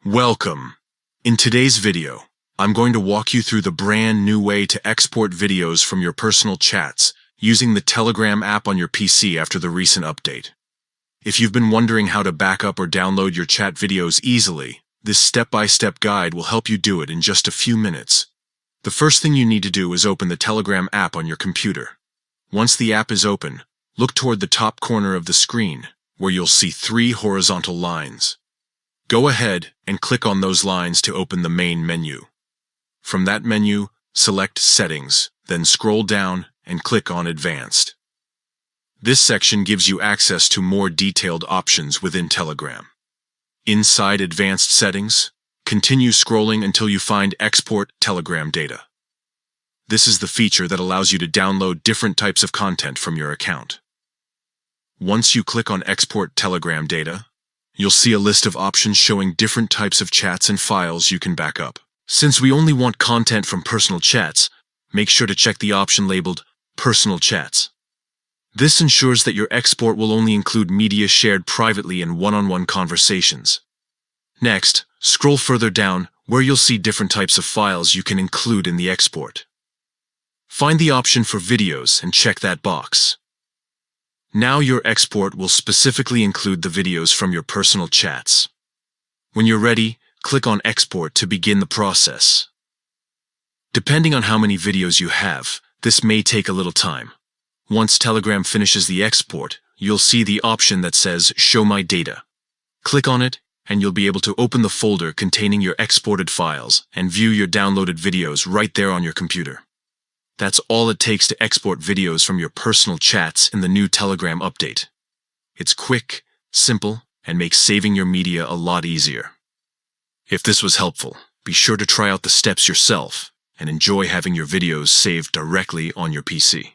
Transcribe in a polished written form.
Welcome. In today's video, I'm going to walk you through the brand new way to export videos from your personal chats using the Telegram app on your PC after the recent update. If you've been wondering how to back up or download your chat videos easily, this step-by-step guide will help you do it in just a few minutes. The first thing you need to do is open the Telegram app on your computer. Once the app is open, look toward the top corner of the screen, where you'll see 3 horizontal lines. Go ahead and click on those lines to open the main menu. From that menu, select Settings, then scroll down and click on Advanced. This section gives you access to more detailed options within Telegram. Inside Advanced Settings, continue scrolling until you find Export Telegram Data. This is the feature that allows you to download different types of content from your account. Once you click on Export Telegram Data, you'll see a list of options showing different types of chats and files you can back up. Since we only want content from personal chats, make sure to check the option labeled Personal Chats. This ensures that your export will only include media shared privately in one-on-one conversations. Next, scroll further down where you'll see different types of files you can include in the export. Find the option for videos and check that box. Now your export will specifically include the videos from your personal chats. When you're ready, click on Export to begin the process. Depending on how many videos you have, this may take a little time. Once Telegram finishes the export, you'll see the option that says Show My Data. Click on it, and you'll be able to open the folder containing your exported files and view your downloaded videos right there on your computer. That's all it takes to export videos from your personal chats in the new Telegram update. It's quick, simple, and makes saving your media a lot easier. If this was helpful, be sure to try out the steps yourself and enjoy having your videos saved directly on your PC.